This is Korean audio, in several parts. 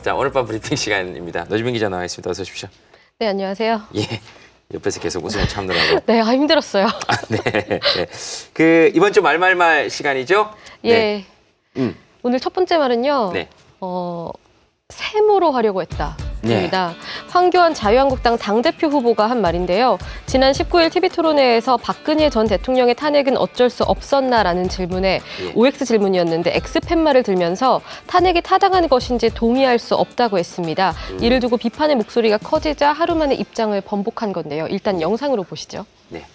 자, 오늘 밤 브리핑 시간입니다. 노지민 기자 나와 있습니다. 어서 오십시오. 네, 안녕하세요. 예, 옆에서 계속 웃음을 참느라고. 네, 힘들었어요. 네, 네. 이번 주 말말말 시간이죠? 예. 네. 오늘 첫 번째 말은요. 네. 세모로 하려고 했다. 네. 입니다. 황교안 자유한국당 당대표 후보가 한 말인데요. 지난 19일 TV토론회에서 박근혜 전 대통령의 탄핵은 어쩔 수 없었나라는 질문에 OX 질문이었는데 X팻말을 들면서 탄핵이 타당한 것인지 동의할 수 없다고 했습니다. 이를 두고 비판의 목소리가 커지자 하루 만에 입장을 번복한 건데요. 일단 영상으로 보시죠. 네.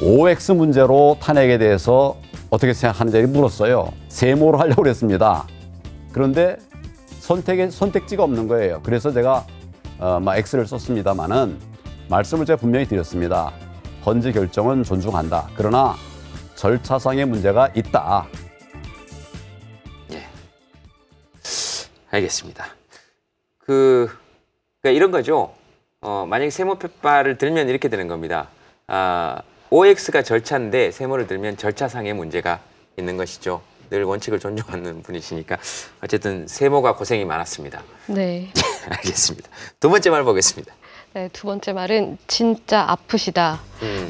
OX 문제로 탄핵에 대해서 어떻게 생각하는지 물었어요. 세모로 하려고 했습니다. 그런데 선택지가 없는 거예요. 그래서 제가 X를 썼습니다마는 말씀을 제가 분명히 드렸습니다. 헌재 결정은 존중한다. 그러나 절차상의 문제가 있다. 예. 알겠습니다. 그러니까 이런 거죠. 만약에 세모팻말을 들면 이렇게 되는 겁니다. OX가 절차인데 세모를 들면 절차상의 문제가 있는 것이죠. 늘 원칙을 존중하는 분이시니까 어쨌든 세모가 고생이 많았습니다. 네. 알겠습니다. 두 번째 말 보겠습니다. 네, 두 번째 말은 진짜 아프시다.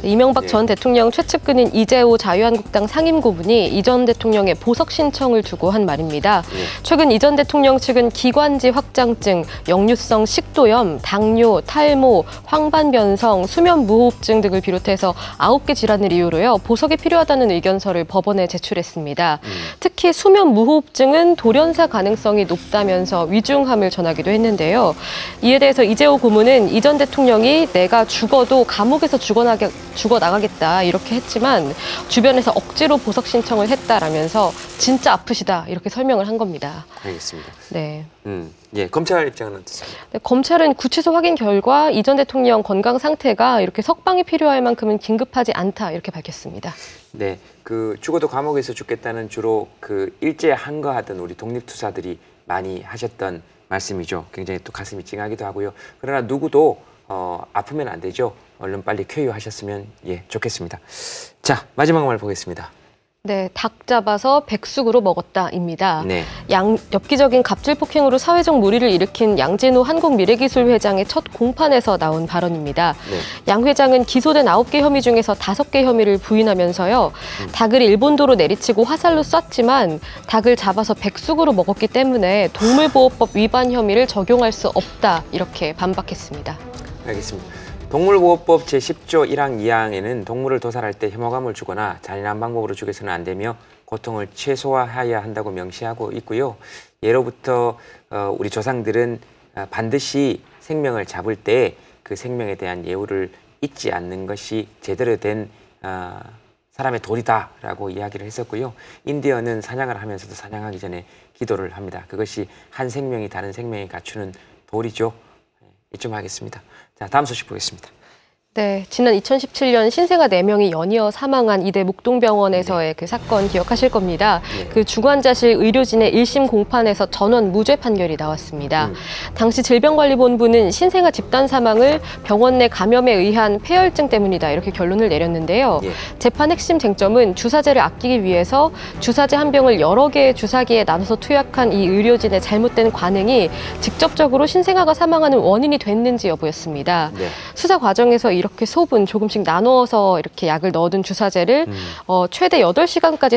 이명박 전 대통령 최측근인 이재호 자유한국당 상임고문이 이 전 대통령의 보석 신청을 두고 한 말입니다. 최근 이 전 대통령 측은 기관지 확장증, 역류성 식도염, 당뇨, 탈모, 황반변성, 수면무호흡증 등을 비롯해서 9개 질환을 이유로요. 보석이 필요하다는 의견서를 법원에 제출했습니다. 특히 수면무호흡증은 돌연사 가능성이 높다면서 위중함을 전하기도 했는데요. 이에 대해서 이재호 고문은 이 전 대통령이 내가 죽어도 감옥에서 죽어나가겠다 이렇게 했지만 주변에서 억지로 보석 신청을 했다라면서 진짜 아프시다 이렇게 설명을 한 겁니다. 알겠습니다. 네. 예, 검찰 입장은 어떻습니까? 네, 검찰은 구치소 확인 결과 이 전 대통령 건강 상태가 이렇게 석방이 필요할 만큼은 긴급하지 않다 이렇게 밝혔습니다. 네, 죽어도 감옥에서 죽겠다는 주로 일제 항거하던 우리 독립투사들이 많이 하셨던 말씀이죠. 굉장히 또 가슴이 찡하기도 하고요. 그러나 누구도 아프면 안 되죠. 얼른 빨리 쾌유하셨으면 좋겠습니다. 자, 마지막 말 보겠습니다. 네, 닭 잡아서 백숙으로 먹었다입니다. 네. 엽기적인 갑질 폭행으로 사회적 물의를 일으킨 양진호 한국미래기술회장의 첫 공판에서 나온 발언입니다. 네. 양 회장은 기소된 9개 혐의 중에서 5개 혐의를 부인하면서요. 닭을 일본도로 내리치고 화살로 쐈지만 닭을 잡아서 백숙으로 먹었기 때문에 동물보호법 위반 혐의를 적용할 수 없다 이렇게 반박했습니다. 알겠습니다. 동물보호법 제10조 1항 2항에는 동물을 도살할 때 혐오감을 주거나 잔인한 방법으로 죽여서는 안 되며 고통을 최소화해야 한다고 명시하고 있고요. 예로부터 우리 조상들은 반드시 생명을 잡을 때 그 생명에 대한 예우를 잊지 않는 것이 제대로 된 사람의 도리다라고 이야기를 했었고요. 인디언은 사냥을 하면서도 사냥하기 전에 기도를 합니다. 그것이 한 생명이 다른 생명에 갖추는 도리죠. 이쯤 하겠습니다. 자, 다음 소식 보겠습니다. 네, 지난 2017년 신생아 4명이 연이어 사망한 이대 목동병원에서의 그 사건 기억하실 겁니다. 그 중환자실 의료진의 1심 공판에서 전원 무죄 판결이 나왔습니다. 당시 질병관리본부는 신생아 집단 사망을 병원 내 감염에 의한 폐혈증 때문이다 이렇게 결론을 내렸는데요. 재판 핵심 쟁점은 주사제를 아끼기 위해서 주사제 한 병을 여러 개의 주사기에 나눠서 투약한 이 의료진의 잘못된 관행이 직접적으로 신생아가 사망하는 원인이 됐는지 여부였습니다. 수사 과정에서 이렇게 소분 조금씩 나누어서 이렇게 약을 넣어둔 주사제를 최대 8시간까지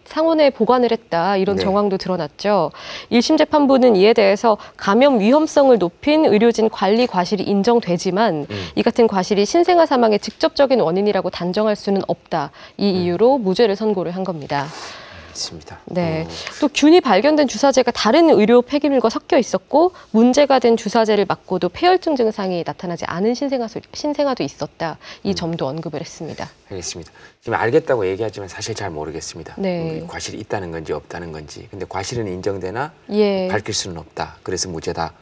상온에 보관을 했다 이런 정황도 드러났죠. 1심 재판부는 이에 대해서 감염 위험성을 높인 의료진 관리 과실이 인정되지만 이 같은 과실이 신생아 사망의 직접적인 원인이라고 단정할 수는 없다. 이 이유로 무죄를 선고를 한 겁니다. 있습니다. 네, 또 균이 발견된 주사제가 다른 의료 폐기물과 섞여 있었고 문제가 된 주사제를 맞고도 폐혈증 증상이 나타나지 않은 신생아도 있었다. 이 점도 언급을 했습니다. 알겠습니다. 지금 알겠다고 얘기하지만 사실 잘 모르겠습니다. 네. 과실이 있다는 건지 없다는 건지. 근데 과실은 인정되나 밝힐 수는 없다. 그래서 무죄다.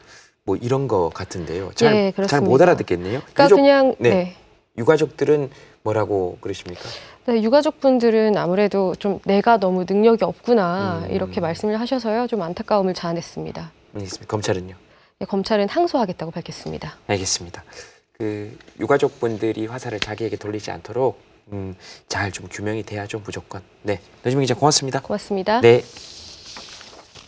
뭐 이런 거 같은데요. 잘 못 알아듣겠네요. 그러니까 유가족들은 뭐라고 그러십니까? 네, 유가족분들은 아무래도 좀 내가 너무 능력이 없구나 이렇게 말씀을 하셔서요. 좀 안타까움을 자아냈습니다. 알겠습니다. 검찰은요? 네, 검찰은 항소하겠다고 밝혔습니다. 알겠습니다. 유가족분들이 화살을 자기에게 돌리지 않도록 잘 좀 규명이 돼야죠, 무조건. 네, 노지민 기자 고맙습니다. 고맙습니다. 네.